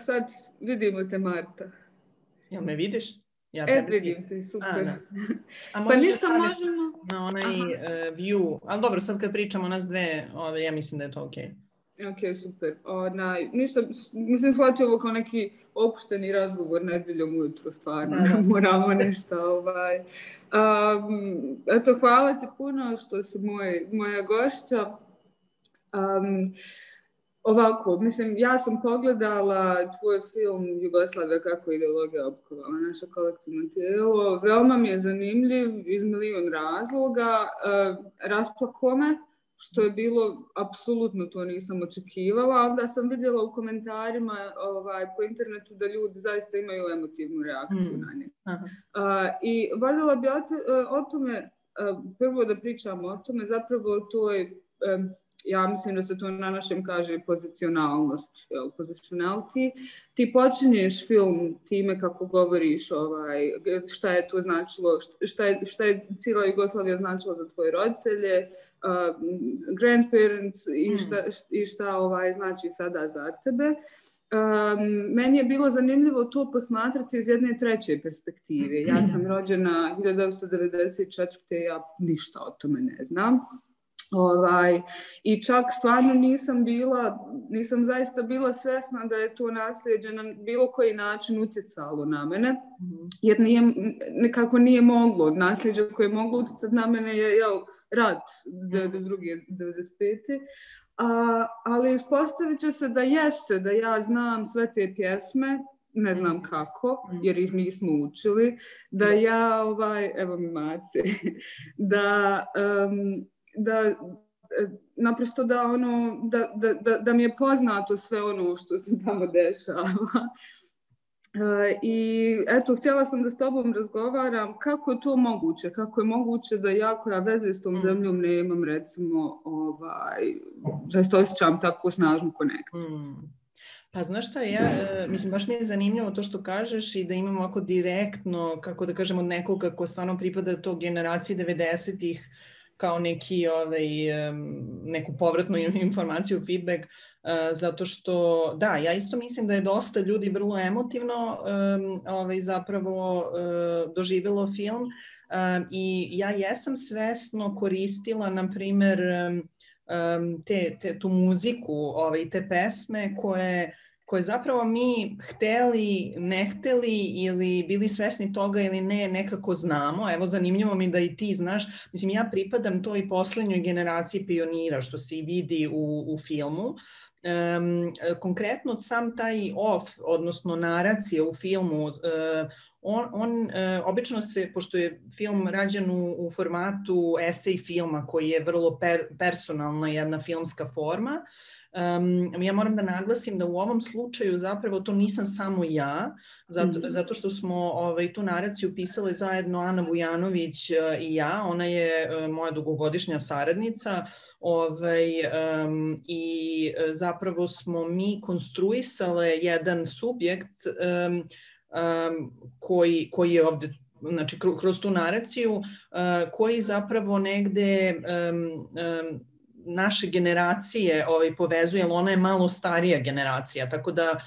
Sad vidimo te, Marta. Jel me vidiš? Ja tebe vidim te, super. Da. Pa ništa možemo... Na onaj view, ali dobro, sad kad pričamo nas dve, ja mislim da je to okej. Ok, super. Ništa, mislim, shvatio ovo kao neki opušteni razgovor nedeljom ujutro, stvarno. Ne moramo ništa. Eto, hvala ti puno što si moja gošća. Ovako, mislim, ja sam pogledala tvoj film Jugoslavija kako ideologija opkovala naše kolektivno tijelo. Veoma mi je zanimljiv iz milion razloga. Rasplako me, što je bilo, apsolutno to nisam očekivala. Onda sam vidjela u komentarima po internetu da ljudi zaista imaju emotivnu reakciju na njeg. I voljela bi o tome, prvo da pričamo o tome, zapravo to je... Ja mislim da se to na našem kaže pozicionalnost, positionality. Ti počinješ film time kako govoriš šta je to značilo, šta je cijela Jugoslavija značila za tvoje roditelje, grandparents i šta znači sada za tebe. Meni je bilo zanimljivo to posmatrati iz jedne treće perspektive. Ja sam rođena 1994. Ja ništa o tome ne znam. I čak stvarno nisam zaista bila svjesna da je to nasljeđe na bilo koji način utjecalo na mene, jer nekako nije moglo. Nasljeđe koje je moglo utjecati na mene je rat 92. 95. Ali ispostavit će se da jeste, da ja znam sve te pjesme, ne znam kako, jer ih nismo učili, da ja, evo mi maci, da naprosto da mi je poznato sve ono što se tamo dešava. I eto, htjela sam da s tobom razgovaram kako je to moguće, kako je moguće da ja koja veze s tom zemljom nemam, recimo, da osjećam takvu snažnu konekciju. Pa znaš šta, mislim, baš mi je zanimljivo to što kažeš i da imamo ovako direktno, kako da kažemo, nekoga ko stvarno pripada tog generaciji 90-ih, kao neku povratnu informaciju, feedback, zato što, da, ja isto mislim da je dosta ljudi vrlo emotivno zapravo doživjelo film i ja jesam svesno koristila, na primer, tu muziku, te pesme koje zapravo mi hteli, ne hteli ili bili svesni toga ili ne, nekako znamo. Evo, zanimljivo mi da i ti znaš. Mislim, ja pripadam toj poslednjoj generaciji pionira, što se i vidi u filmu. Konkretno sam taj odnosno naracija u filmu, on obično se, pošto je film rađen u formatu esej filma, koji je vrlo personalna jedna filmska forma, ja moram da naglasim da u ovom slučaju zapravo to nisam samo ja, zato što smo tu naraciju pisale zajedno Ana Vujanović i ja, ona je moja dugogodišnja saradnica i zapravo smo mi konstruisale jedan subjekt koji je ovde, znači kroz tu naraciju, koji zapravo negde naše generacije povezuje, jer ona je malo starija generacija, tako da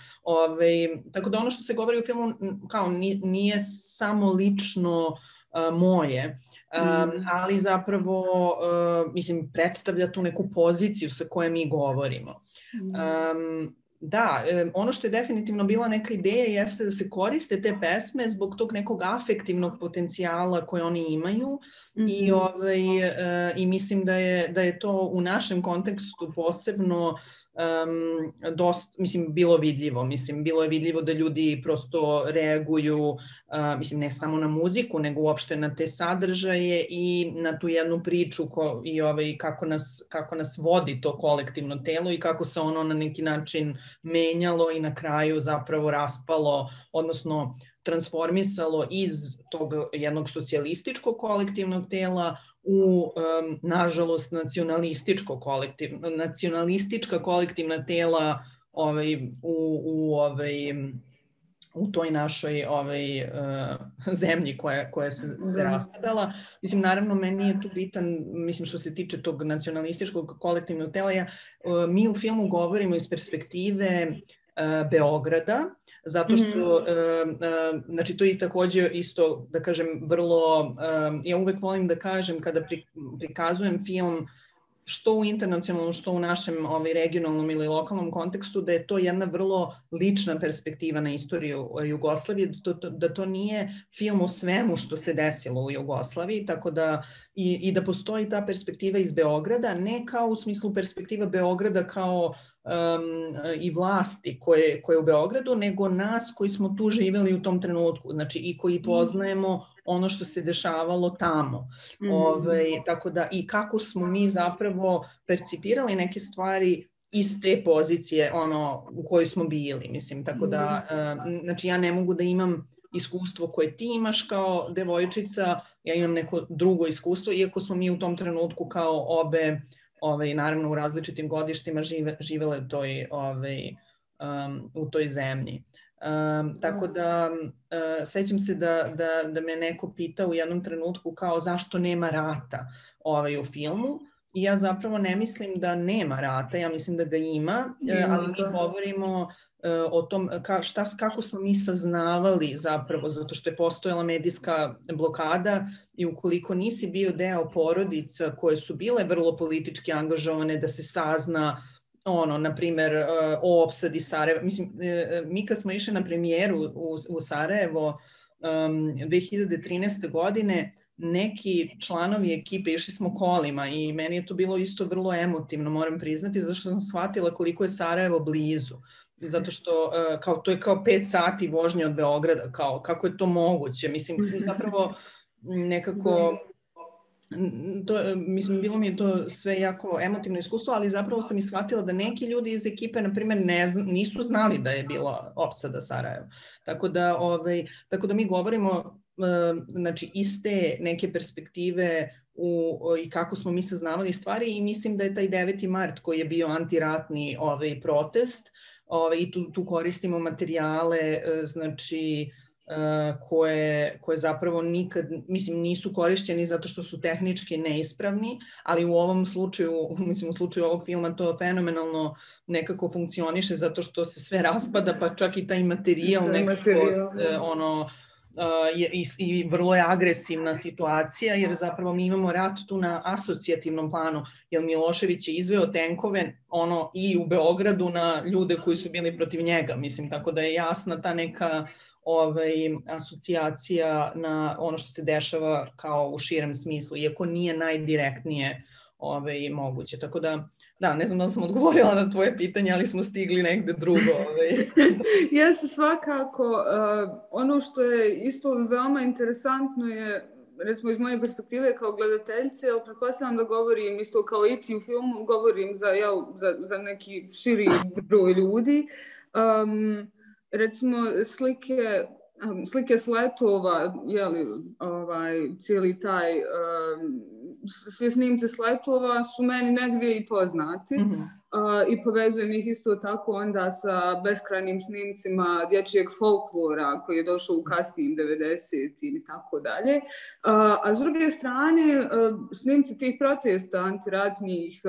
ono što se govori u filmu kao nije samo lično moje, ali zapravo, mislim, predstavlja tu neku poziciju sa kojom mi govorimo. Da, ono što je definitivno bila neka ideja jeste da se koriste te pesme zbog tog nekog afektivnog potencijala koje oni imaju i mislim da je to u našem kontekstu posebno mislim, bilo vidljivo. Mislim, bilo je vidljivo da ljudi prosto reaguju, mislim, ne samo na muziku, nego uopšte na te sadržaje i na tu jednu priču i kako nas vodi to kolektivno telo i kako se ono na neki način menjalo i na kraju zapravo raspalo, odnosno transformisalo iz tog jednog socijalističkog kolektivnog tela u, nažalost, nacionalistička kolektivna tela u toj našoj zemlji koja se raspadala. Mislim, naravno, meni je tu bitan, mislim, što se tiče tog nacionalističkog kolektivnog tela, mi u filmu govorimo iz perspektive Beograda, zato što, znači to je također isto, da kažem, vrlo, ja uvek volim da kažem kada prikazujem film što u internacionalnom, što u našem regionalnom ili lokalnom kontekstu, da je to jedna vrlo lična perspektiva na istoriju Jugoslavije, da to nije film o svemu što se desilo u Jugoslaviji, tako da i da postoji ta perspektiva iz Beograda, ne kao u smislu perspektiva Beograda kao i vlasti koje u Beogradu, nego nas koji smo tu živjeli u tom trenutku, znači i koji poznajemo ono što se dešavalo tamo. Tako da i kako smo mi zapravo percipirali neke stvari iz te pozicije u kojoj smo bili. Mislim, tako da, znači ja ne mogu da imam iskustvo koje ti imaš kao devojčica, ja imam neko drugo iskustvo, iako smo mi u tom trenutku kao obe naravno u različitim godištima živele u toj zemlji. Tako da sećam se da me neko pita u jednom trenutku kao zašto nema rata u filmu i ja zapravo ne mislim da nema rata, ja mislim da ga ima, ali mi govorimo o tom kako smo mi saznavali zapravo, zato što je postojala medijska blokada i ukoliko nisi bio deo porodica koje su bile vrlo politički angažovane da se sazna na primjer, o opsadi Sarajeva. Mislim, mi kad smo išli na premijeru u Sarajevo 2013. godine, neki članovi ekipe, išli smo kolima i meni je to bilo isto vrlo emotivno, moram priznati, zato što sam shvatila koliko je Sarajevo blizu. Zato što to je kao 5 sati vožnje od Beograda, kako je to moguće. Mislim, zapravo nekako... Mislim, bilo mi je to sve jako emotivno iskustvo, ali zapravo sam i shvatila da neki ljudi iz ekipe, na primjer, nisu znali da je bila opsada Sarajeva. Tako da mi govorimo znači, iz te neke perspektive i kako smo mi saznavali stvari i mislim da je taj 9. mart koji je bio antiratni protest i tu koristimo materijale, znači, koje zapravo nikad, mislim, nisu korišćeni zato što su tehnički neispravni, ali u ovom slučaju, mislim, u slučaju ovog filma to fenomenalno nekako funkcioniše zato što se sve raspada, pa čak i taj materijal nekako i vrlo je agresivna situacija, jer zapravo mi imamo rat tu na asocijativnom planu, jer Milošević je izveo tenkove i u Beogradu na ljude koji su bili protiv njega, mislim, tako da je jasna ta neka asocijacija na ono što se dešava kao u širem smislu, iako nije najdirektnije moguće. Tako da, ne znam da sam odgovorila na tvoje pitanje, ali smo stigli negde drugo. Jeste, svakako. Ono što je isto veoma interesantno je, recimo iz moje perspektive kao gledateljice, ali pretpostavljam da govorim isto kao i ti u filmu, govorim za neki širi broj ljudi. Recimo slike s letova, cijeli taj, svi snimci s letova su meni negdje i poznati i povezujem ih isto tako onda sa beskrajnim snimcima dječjeg folklora koji je došao u kasnijim 90-im i tako dalje. A s druge strane, snimci tih protesta antiratnih,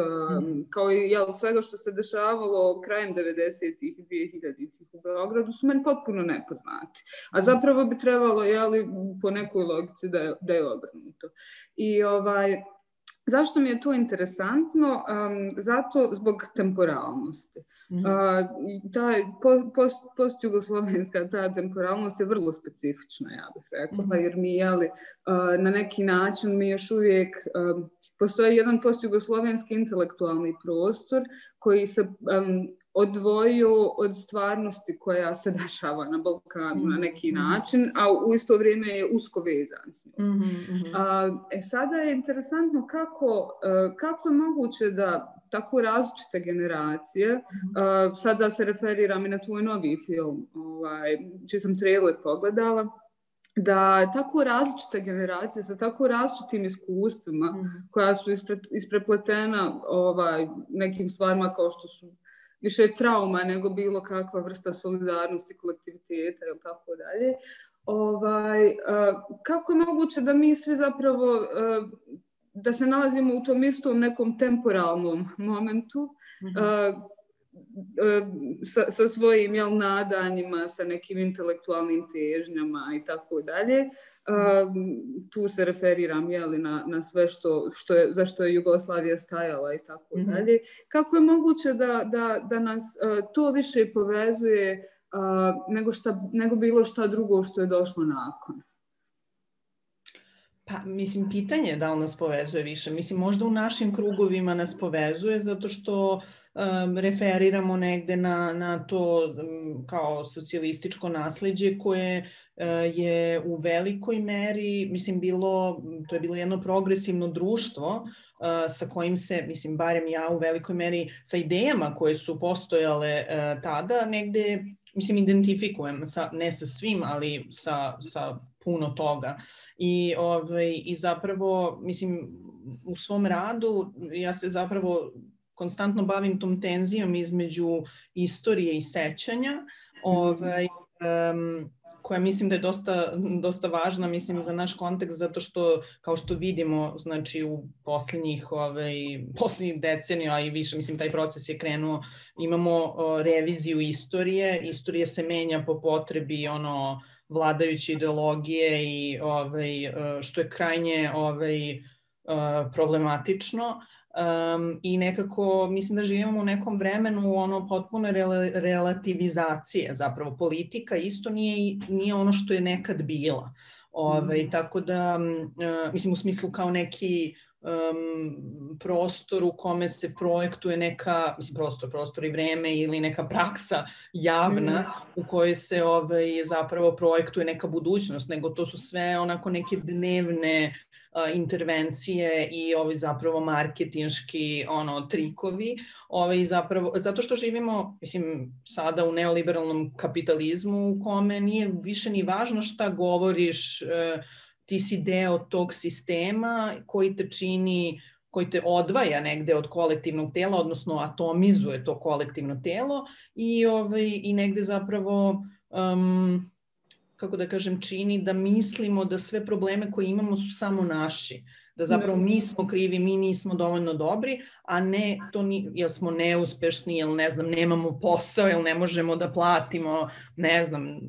kao i svega što se dešavalo krajem 90-ih i 2000-ih u Beogradu su meni potpuno nepoznati. A zapravo bi trebalo, po nekoj logici da je obrnuto. I zašto mi je to interesantno? Zato zbog temporalnosti. Ta postjugoslovenska temporalnost je vrlo specifična, ja bih rekla, jer mi na neki način mi još uvijek postoji jedan postjugoslovenski intelektualni prostor koji se odvojio od stvarnosti koja se dešava na Balkanu na neki način, a u isto vrijeme je usko vezan s njom. Sada je interesantno kako je moguće da tako različite generacije, sada se referiram i na tvoj novi film, čiji sam trailer pogledala, da tako različite generacije sa tako različitim iskustvima koja su isprepletena nekim stvarima kao što su više trauma nego bilo kakva vrsta solidarnosti, kolektiviteta ili tako dalje. Kako je moguće da mi svi zapravo da se nalazimo u tom istom nekom temporalnom momentu sa svojim nadanjima, sa nekim intelektualnim težnjama i tako dalje. Tu se referiram na sve za što je Jugoslavija stajala i tako dalje. Kako je moguće da nas to više povezuje nego bilo šta drugo što je došlo nakon? Pa, mislim, pitanje je da li nas povezuje više. Mislim, možda u našim krugovima nas povezuje zato što referiramo negde na to kao socijalističko nasleđe koje je u velikoj meri, mislim, to je bilo jedno progresivno društvo sa kojim se, mislim, barem ja u velikoj meri sa idejama koje su postojale tada negde, mislim, identifikujem, ne sa svim, ali sa puno toga. I zapravo, mislim, u svom radu ja se zapravo konstantno bavim tom tenzijom između istorije i sećanja, koja mislim da je dosta važna, mislim, za naš kontekst, zato što, kao što vidimo, znači, u poslednjih decenija, a i više, mislim, taj proces je krenuo, imamo reviziju istorije se menja po potrebi, vladajuće ideologije i što je krajnje problematično. I nekako mislim da živimo u nekom vremenu potpune relativizacije, zapravo politika isto nije ono što je nekad bila. Tako da, mislim, u smislu kao neki prostor u kome se projektuje neka, mislim, prostor i vreme ili neka praksa javna u kojoj se zapravo projektuje neka budućnost, nego to su sve onako neke dnevne intervencije i zapravo marketinški trikovi, zapravo, zato što živimo, mislim, sada u neoliberalnom kapitalizmu u kome nije više ni važno šta govoriš, ti si deo tog sistema koji te čini, koji te odvaja negde od kolektivnog tela, odnosno atomizuje to kolektivno telo i negde zapravo, kako da kažem, čini da mislimo da sve probleme koje imamo su samo naši. Da zapravo mi smo krivi, mi nismo dovoljno dobri, a ne to jel smo neuspešni, jel ne znam, nemamo posao, jel ne možemo da platimo, ne znam,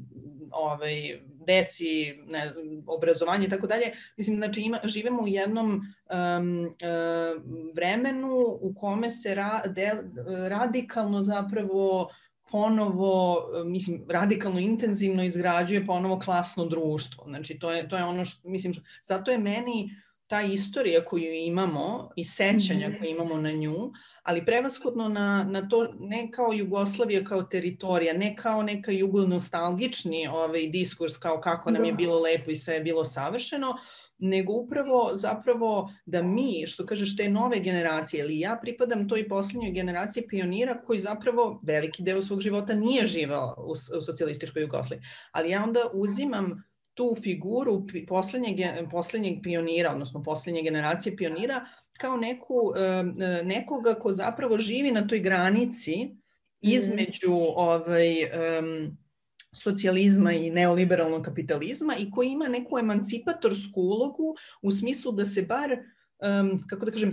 deci, obrazovanje i tako dalje. Mislim, znači živimo u jednom vremenu u kome se radikalno zapravo ponovo, mislim, radikalno intenzivno izgrađuje ponovo klasno društvo. Znači, to je ono što, mislim, zato je meni ta istorija koju imamo i sećanja koje imamo na nju, ali prevashodno na to ne kao Jugoslavija kao teritorija, ne kao neka jugonostalgični diskurs kao kako nam je bilo lepo i sve je bilo savršeno, nego upravo zapravo da mi, što kažeš, te nove generacije, ili ja pripadam toj poslednjoj generaciji pionira koji zapravo veliki deo svog života nije živao u socijalističkoj Jugoslaviji, ali ja onda uzimam tu figuru poslednjeg pionira, odnosno poslednje generacije pionira, kao nekoga ko zapravo živi na toj granici između socijalizma i neoliberalnog kapitalizma i koji ima neku emancipatorsku ulogu u smislu da se bar, kako da kažem,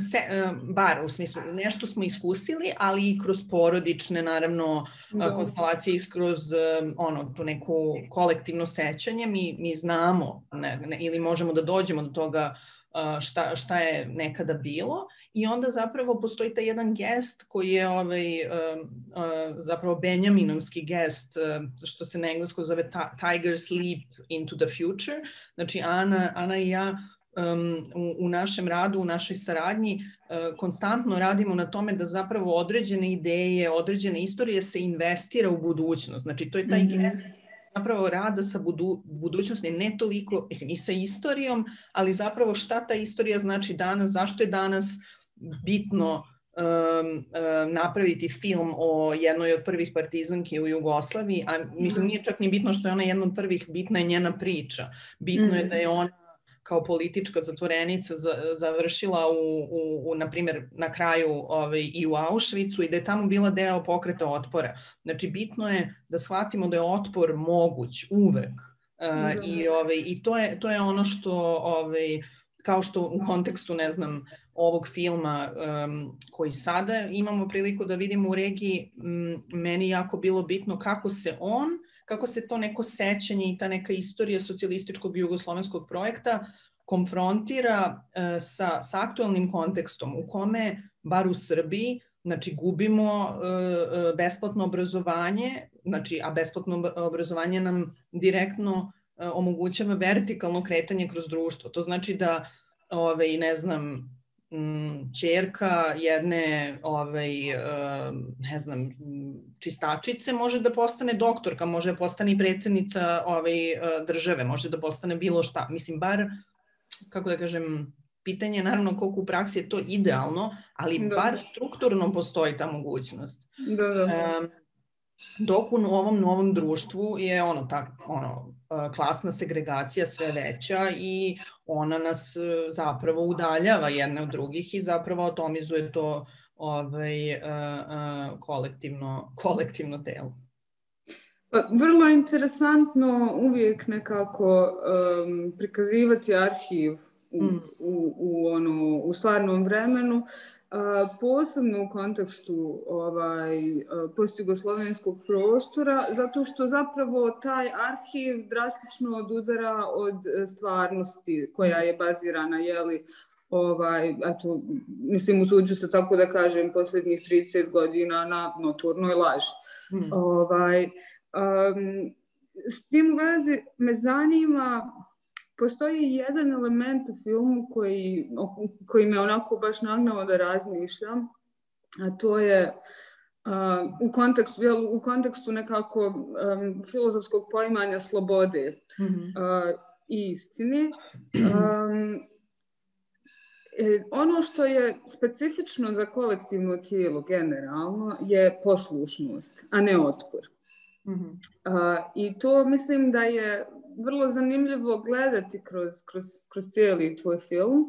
bar u smislu nešto smo iskusili, ali i kroz porodične, naravno, konstelacije i kroz tu neku kolektivno sećanje mi znamo ili možemo da dođemo do toga šta je nekada bilo i onda zapravo postoji taj jedan gest koji je zapravo Benjaminovski gest, što se na engleskom zove Tiger's Leap into the Future. Znači Ana i ja u našem radu, u našoj saradnji konstantno radimo na tome da zapravo određene ideje, određene istorije se investira u budućnost. Znači to je taj gest zapravo rada sa budućnosti, ne toliko, mislim, i sa istorijom, ali zapravo šta ta istorija znači danas, zašto je danas bitno napraviti film o jednoj od prvih partizanki u Jugoslaviji, a mislim nije čak ni bitno što je ona jedna od prvih, bitna je njena priča. Bitno je da je ona kao politička zatvorenica završila na primjer, na kraju i u Auschwitzu i da je tamo bila deo pokreta otpora. Znači, bitno je da shvatimo da je otpor moguć uvek. I to je ono što kao što u kontekstu, ne znam, ovog filma koji sada imamo priliku da vidimo u regiji, meni jako bilo bitno kako se to neko sećanje i ta neka istorija socijalističkog jugoslovenskog projekta konfrontira sa aktualnim kontekstom u kome, bar u Srbiji, znači gubimo besplatno obrazovanje, znači, a besplatno obrazovanje nam direktno omogućava vertikalno kretanje kroz društvo. To znači da, ne znam, ćerka jedne, ne znam, čistačice može da postane doktorka, može da postane i predsjednica države, može da postane bilo šta. Mislim, bar, kako da kažem, pitanje je naravno koliko u praksi je to idealno, ali bar strukturno postoji ta mogućnost. Dok u ovom novom društvu je klasna segregacija sve veća i ona nas zapravo udaljava jedne od drugih i zapravo atomizuje to kolektivno telo. Vrlo interesantno uvijek nekako prikazivati arhiv u stvarnom vremenu, posebno u kontekstu postjugoslovenskog prostora, zato što zapravo taj arhiv drastično odudara od stvarnosti koja je bazirana, mislim, usuđu se tako da kažem, posljednjih 30 godina na notornoj laži. S tim u vezi me zanima, postoji jedan element u filmu koji me onako baš nagnao da razmišljam, a to je u kontekstu nekako filozofskog poimanja slobode i istine. Ono što je specifično za kolektivno tijelo generalno je poslušnost, a ne otpor. I to mislim da je vrlo zanimljivo gledati kroz cijeli tvoj film,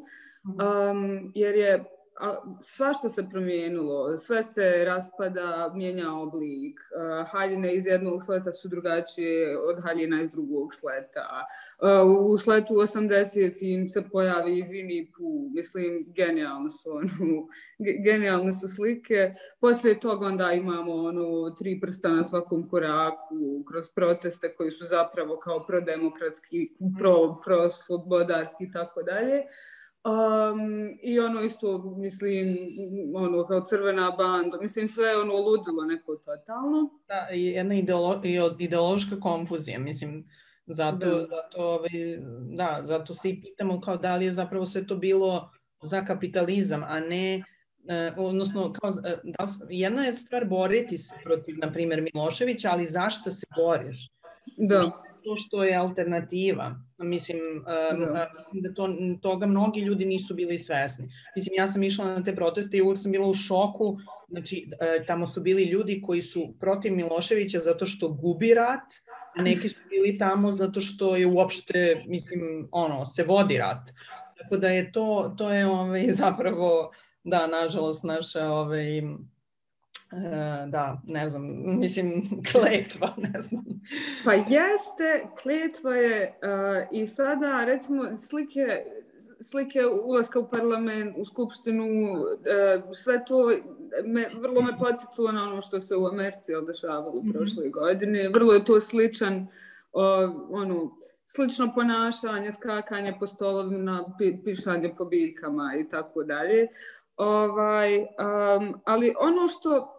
jer je svašta se promijenilo, sve se raspada, mijenja oblik, haljine iz jednog sleta su drugačije od haljina iz drugog sleta. U sletu 80 se pojavi Winnie Pooh, mislim, genijalne su slike. Poslije toga onda imamo 3 prsta na svakom koraku, kroz proteste koji su zapravo kao prodemokratski, proslobodarski i tako dalje. I isto, mislim, kao crvena banda, mislim, sve je ludilo neko totalno. Da, i jedna ideološka konfuzija, mislim, zato se i pitamo kao da li je zapravo sve to bilo za kapitalizam, a ne, odnosno, jedna je stvar boriti se protiv, na primjer, Miloševića, ali zašto se boriš? To što je alternativa. Mislim da toga mnogi ljudi nisu bili svesni. Mislim, ja sam išla na te proteste i uvijek sam bila u šoku. Znači, tamo su bili ljudi koji su protiv Miloševića zato što gubi rat, a neki su bili tamo zato što je uopšte, mislim, se vodi rat. Tako da je to je zapravo, da, nažalost, naša da, ne znam, mislim, kletva, ne znam. Pa jeste, kletva je i sada, recimo, slike ulaska u parlament, u skupštinu, sve to vrlo me podsjetilo na ono što se u Americi dešavalo u prošloj godini. Vrlo je to slično ponašanje, skakanje po stolovima, pišanje po biljkama i tako dalje. Ali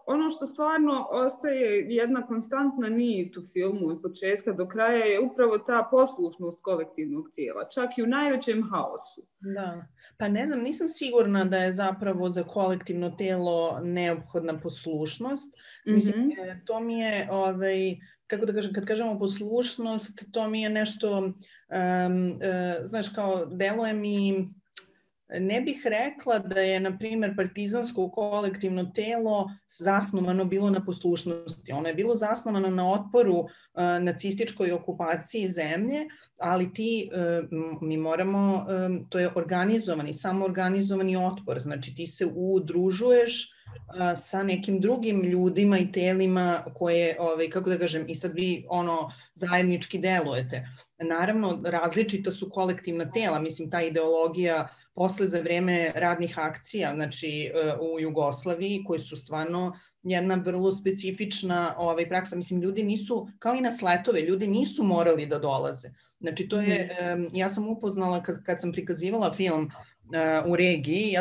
ono što stvarno ostaje jedna konstantna nit u filmu od početka do kraja je upravo ta poslušnost kolektivnog tijela, čak i u najvećem haosu. Da, pa ne znam, nisam sigurna da je zapravo za kolektivno tijelo neophodna poslušnost. Mislim, to mi je, kako da kažem, kad kažemo poslušnost, to mi je nešto, znaš, kao deluje mi. Ne bih rekla da je, na primjer, partizansko kolektivno telo zasnovano bilo na poslušnosti. Ono je bilo zasnovano na otporu nacističkoj okupaciji zemlje, ali mi moramo, to je organizovani, samoorganizovani otpor. Znači ti se udružuješ sa nekim drugim ljudima i telima koje, kako da kažem, i sad vi zajednički delujete. Naravno, različita su kolektivna tela, mislim, ta ideologija posle za vreme radnih akcija, znači u Jugoslaviji, koji su stvarno jedna vrlo specifična praksa. Mislim, ljudi nisu, kao i na sletove, ljudi nisu morali da dolaze. Znači, to je, ja sam upoznala kad sam prikazivala film u regiji,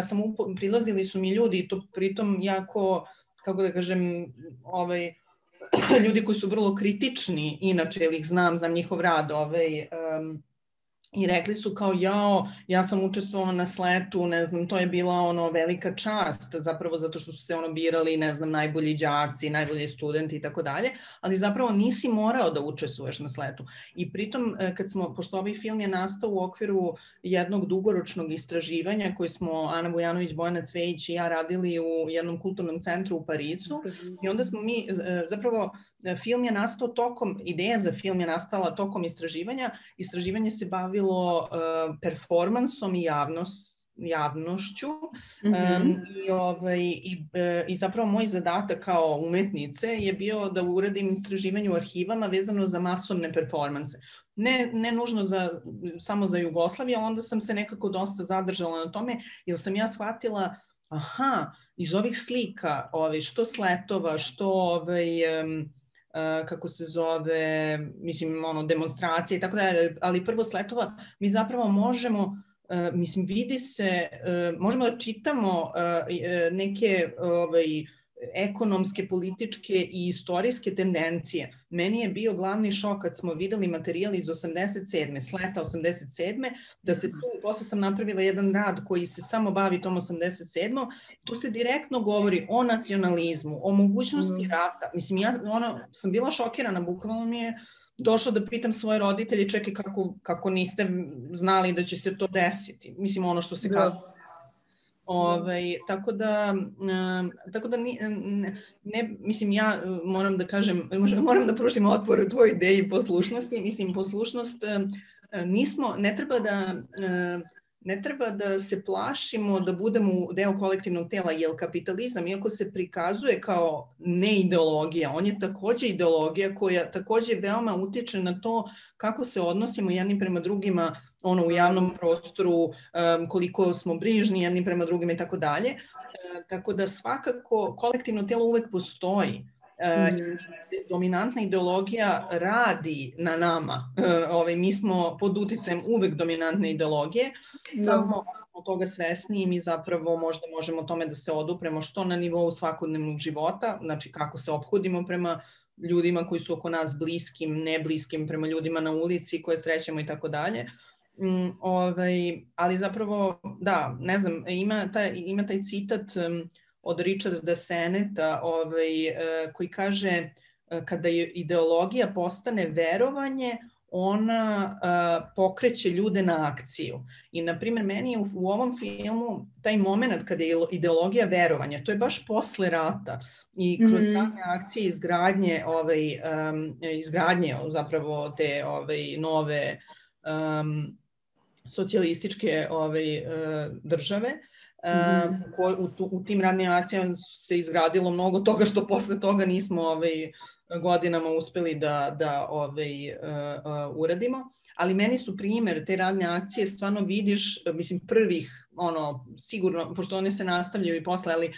prilazili su mi ljudi i to pritom jako, kako da kažem, ljudi koji su vrlo kritični, inače, ili ih znam njihov rad, i rekli su kao ja sam učestvovala na sletu, ne znam, to je bila velika čast, zapravo zato što su se birali, ne znam, najbolji đaci, najbolji studenti i tako dalje, ali zapravo nisi morao da učestvuješ na sletu. I pritom, pošto ovaj film je nastao u okviru jednog dugoročnog istraživanja koji smo Ana Vujanović, Bojana Cvejić i ja radili u jednom kulturnom centru u Parizu, i onda smo mi, zapravo, film je nastao ideja za film je nastala tokom istraživanja. Istraživanje se bavilo performansom i javnošću i zapravo moj zadatak kao umetnice je bio da uradim istraživanje u arhivama vezano za masovne performanse. Ne nužno samo za Jugoslaviju, onda sam se nekako dosta zadržala na tome, jer sam ja shvatila, iz ovih slika, što sletova, što kako se zove, mislim, demonstracije i tako dalje, ali prvo sletova, mi zapravo možemo, mislim, vidi se, možemo da čitamo neke ekonomske, političke i istorijske tendencije. Meni je bio glavni šok kad smo videli materijal iz 87. Sleta 87. da se tu, posle sam napravila jedan rad koji se samo bavi tom 87. Tu se direktno govori o nacionalizmu, o mogućnosti rata. Mislim, ja sam bila šokirana, bukvalno mi je došla da pitam svoje roditelje, čekaj, kako niste znali da će se to desiti. Mislim, ono što se kaže. Tako da mislim, ja moram da kažem, moram da pružim otpor u tvojoj ideji poslušnosti. Mislim, poslušnost ne treba da se plašimo da budemo deo kolektivnog tela, jer kapitalizam, iako se prikazuje kao neideologija, on je takođe ideologija koja takođe veoma utiče na to kako se odnosimo jedni prema drugima u javnom prostoru, koliko smo brižni jedni prema drugima i tako dalje. Tako da svakako kolektivno telo uvek postoji. Dominantna ideologija radi na nama. Mi smo pod uticajem uvek dominantne ideologije, samo od toga svesni i mi zapravo možda možemo tome da se odupremo što na nivou svakodnevnog života, znači kako se ophodimo prema ljudima koji su oko nas bliskim, ne bliskim, prema ljudima na ulici koje srećemo i tako dalje. Ali zapravo, da, ne znam, ima taj citat od Richarda Seneta koji kaže kada ideologija postane verovanje, ona pokreće ljude na akciju. I, na primjer, meni je u ovom filmu taj moment kada je ideologija verovanja, to je baš posle rata i kroz radne akcije izgradnje zapravo te nove socijalističke države. U tim radnim akcijama se izgradilo mnogo toga što posle toga nismo godinama uspeli da uradimo, ali meni su primjer te radne akcije, stvarno vidiš, mislim, prvih, sigurno, pošto one se nastavljaju i posle, ali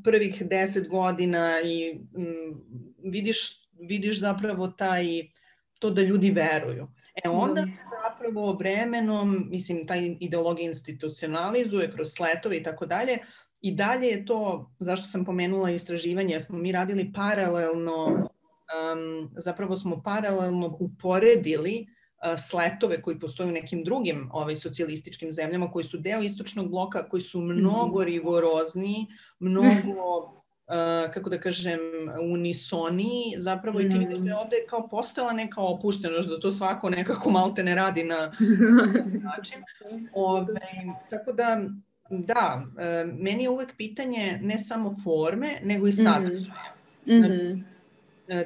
prvih 10 godina i vidiš zapravo to da ljudi veruju. Onda se zapravo vremenom, mislim, ta ideologija institucionalizuje kroz sletove i tako dalje. I dalje je to, zašto sam pomenula istraživanje, smo mi radili paralelno, zapravo smo paralelno uporedili sletove koji postoje u nekim drugim socijalističkim zemljama, koji su deo istočnog bloka, koji su mnogo rigorozniji, mnogo, kako da kažem, unisoniji, zapravo i ti vidiš da je ovde kao postala neka opuštenost, da to svako nekako malte ne radi na način. Tako da, da, meni je uvek pitanje ne samo forme, nego i sadržaja.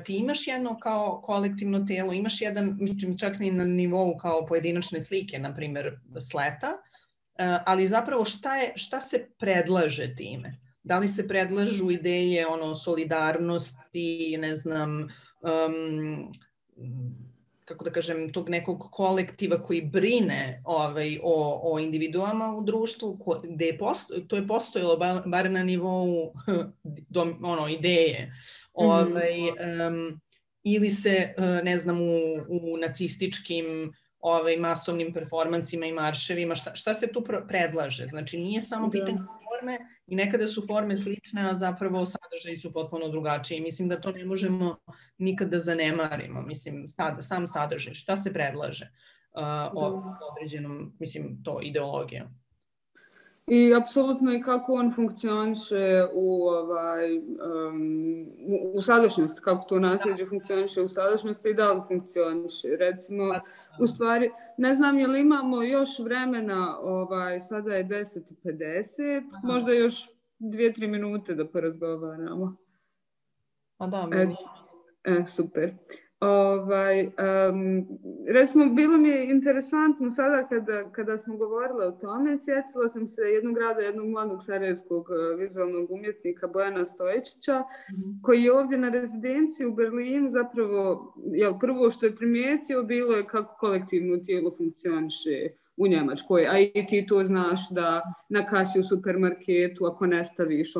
Ti imaš jedno kao kolektivno telo, imaš jedan, mislim, čak i na nivou kao pojedinačne slike, na primjer sleta, ali zapravo šta se predlaže time? Da li se predlažu ideje solidarnosti, ne znam, kako da kažem, tog nekog kolektiva koji brine o individuama u društvu, gde to je postojalo bar na nivou ideje. Ili se, ne znam, u nacističkim masovnim performansima i marševima, šta se tu predlaže? Znači, nije samo pitanje forme i nekada su forme slične, a zapravo sadržaji su potpuno drugačiji. Mislim da to ne možemo nikad da zanemarimo. Mislim, sam sadržaj, šta se predlaže određenom, mislim, to ideologijom. I apsolutno i kako on funkcioniše u sadašnjosti, kako to nasljeđe funkcioniše u sadašnjosti i da li funkcioniše. Recimo, u stvari, ne znam je li imamo još vremena, sada je 10:50, možda još 2-3 minute da porazgovaramo. A da, super. Recimo, bilo mi je interesantno sada kada smo govorile o tome, sjetila sam se jednog rada jednog mladog sarajevskog vizualnog umjetnika Bojana Stojičića, koji je ovdje na rezidenciji u Berlinu zapravo, prvo što je primijetio bilo je kako kolektivno tijelo funkcioniše u Njemačkoj, a i ti to znaš da na kasi u supermarketu ako ne staviš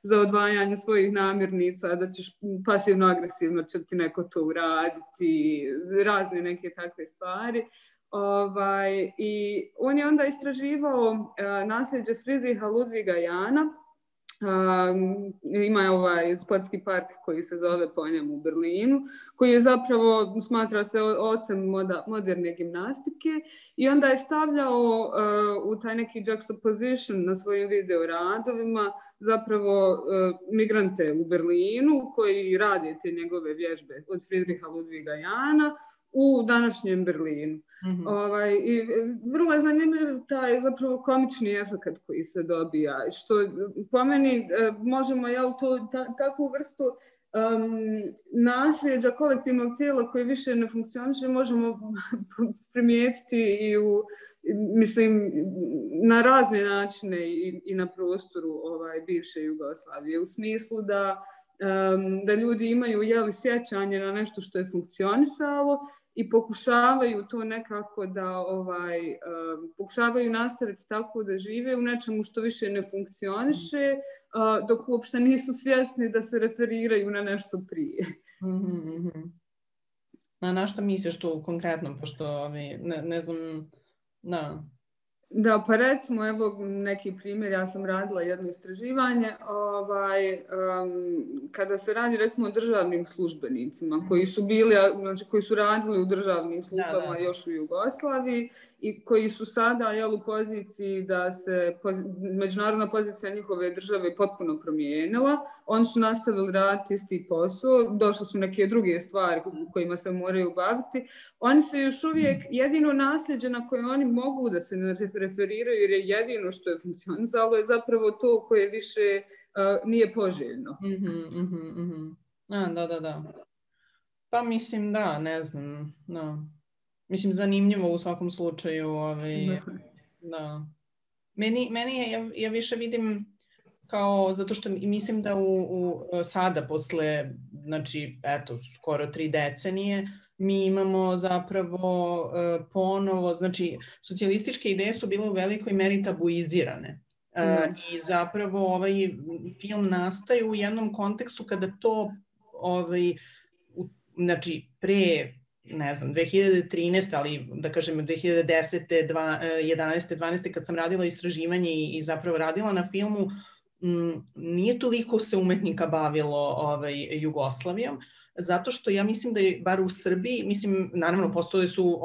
za odvajanje svojih namirnica, da ćeš pasivno-agresivno će ti neko to uraditi, razne neke takve stvari. I on je onda istraživao nasljeđe Friedricha Ludwiga Jahna. Ima sportski park koji se zove po njemu u Berlinu, koji je zapravo, smatra se ocem moderne gimnastike, i onda je stavljao u taj neki juxtaposition na svojim video radovima zapravo migrante u Berlinu koji rade te njegove vježbe od Friedricha Ludwiga Jahna u današnjem Berlinu. I vrlo je zanimljiv taj zapravo komični efekt koji se dobija, što po meni možemo takvu vrstu nasljeđa kolektivnog tijela koje više ne funkcioniše možemo primijetiti i na razne načine i na prostoru bivše Jugoslavije, u smislu da ljudi imaju sjećanje na nešto što je funkcionisalo i pokušavaju to nekako pokušavaju nastaviti tako da žive u nečemu što više ne funkcioniše, dok uopšte nisu svjesni da se referiraju na nešto prije. Na što misliš tu konkretno, pošto ne znam, Da, pa recimo, evo neki primjer, ja sam radila jedno istraživanje kada se radi recimo o državnim službenicima koji su bili, znači koji su radili u državnim službama još u Jugoslaviji i koji su sada u poziciji da se međunarodna pozicija njihove države potpuno promijenila. Oni su nastavili raditi isti posao, došle su neke druge stvari kojima se moraju baviti. Oni su još uvijek jedino nasljeđe na koje oni mogu da se referiraju, jer je jedino što je funkcionisalo je zapravo to koje više nije poželjno. Da. Pa mislim da, ne znam, mislim zanimljivo u svakom slučaju, da. Meni je, ja više vidim kao, zato što mislim da sada posle, znači, eto, skoro 3 decenije, mi imamo zapravo ponovo, znači, socijalističke ideje su bile u velikoj meri tabuizirane. I zapravo ovaj film nastaje u jednom kontekstu kada to, znači, pre, ne znam, 2013, ali da kažem 2010. 11. 12. kad sam radila istraživanje i zapravo radila na filmu, nije toliko se umetnika bavilo Jugoslavijom, zato što ja mislim da je, bar u Srbiji, mislim, naravno, postojali su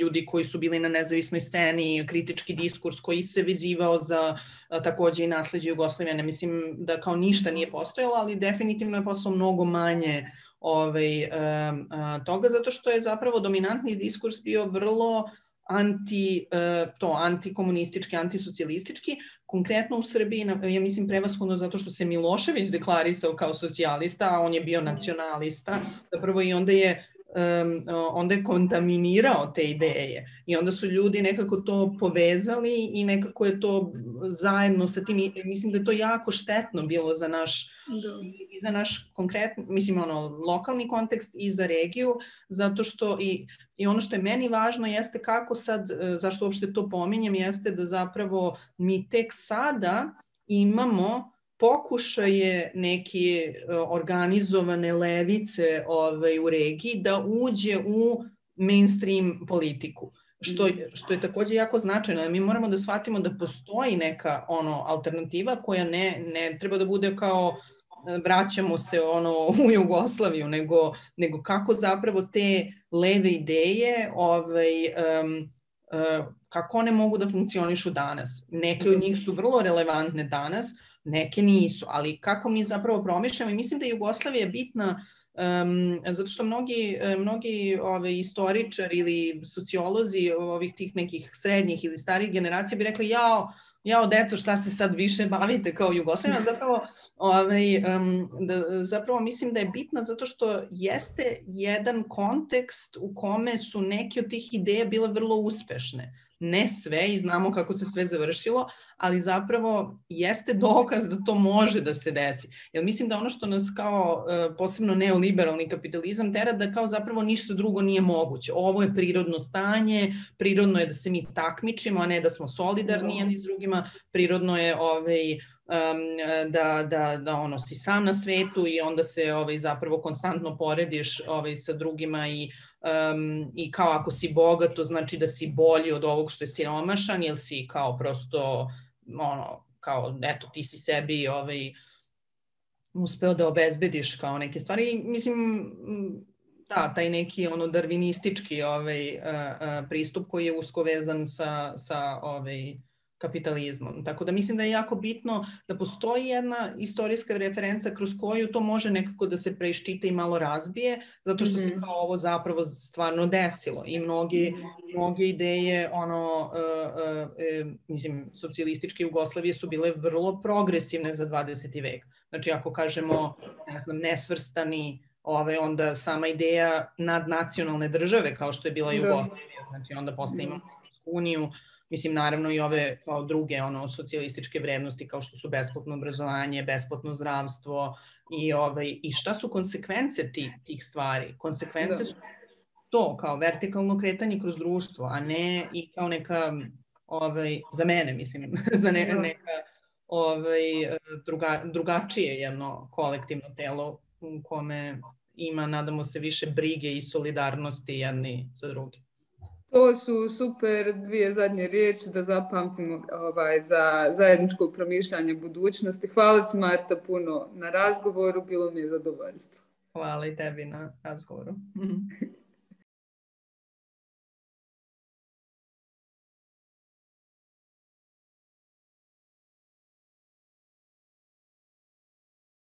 ljudi koji su bili na nezavisnoj sceni, kritički diskurs koji se vezivao za takođe i nasljeđe Jugoslavije. Ne mislim da kao ništa nije postojalo, ali definitivno je postalo mnogo manje toga, zato što je zapravo dominantni diskurs bio vrlo antikomunistički, antisocijalistički. Konkretno u Srbiji, ja mislim prevashodno zato što se Milošević deklarisao kao socijalista, a on je bio nacionalista, zapravo i onda je onda je kontaminirao te ideje i onda su ljudi nekako to povezali i nekako je to zajedno sa tim, mislim da je to jako štetno bilo za naš i za naš konkretni, mislim lokalni kontekst i za regiju, zato što i ono što je meni važno jeste kako sad, zašto uopšte to pominjem, jeste da zapravo mi tek sada imamo pokušaje neke organizovane levice u regiji da uđe u mainstream politiku. Što je takođe jako značajno. Mi moramo da shvatimo da postoji neka alternativa koja ne treba da bude kao vraćamo se u Jugoslaviju, nego kako zapravo te leve ideje kako one mogu da funkcionišu danas. Neke od njih su vrlo relevantne danas, neke nisu, ali kako mi zapravo promišljamo i mislim da je Jugoslavija bitna zato što mnogi istoričari ili sociolozi ovih tih nekih srednjih ili starijih generacija bi rekli jao deco šta se sad više bavite kao Jugoslavija, zapravo mislim da je bitna zato što jeste jedan kontekst u kome su neke od tih ideja bile vrlo uspešne. Ne sve i znamo kako se sve završilo, ali zapravo jeste dokaz da to može da se desi. Jer mislim da ono što nas kao posebno neoliberalni kapitalizam tera da kao zapravo ništa drugo nije moguće. Ovo je prirodno stanje, prirodno je da se mi takmičimo, a ne da smo solidarni jedni s drugima, prirodno je da si sam na svetu i onda se zapravo konstantno porediš sa drugima i kao ako si bogat, to znači da si bolji od ovog što je siromašan, jer si kao prosto, kao eto ti si sebi uspeo da obezbediš kao neke stvari. Mislim, da, taj neki darvinistički pristup koji je usko vezan sa kapitalizmom. Tako da mislim da je jako bitno da postoji jedna istorijska referenca kroz koju to može nekako da se preiščita i malo razbije, zato što se kao ovo zapravo stvarno desilo i mnoge ideje mislim, socijalističke Jugoslavije su bile vrlo progresivne za 20. vek. Znači ako kažemo, ne znam, nesvrstani, onda sama ideja nadnacionalne države kao što je bila Jugoslavija, znači onda posle imamo uniju, mislim, naravno i ove kao druge socijalističke vrednosti kao što su besplatno obrazovanje, besplatno zdravstvo i šta su konsekvence tih stvari. Konsekvence su to kao vertikalno kretanje kroz društvo, a ne i kao neka, za mene mislim, za neka drugačije jedno kolektivno telo u kome ima, nadamo se, više brige i solidarnosti jedni za drugi. To su super dvije zadnje riječi da zapamtimo za zajedničko promišljanje budućnosti. Hvala ti, Marta, puno na razgovoru, bilo mi je zadovoljstvo. Hvala i tebi na razgovoru.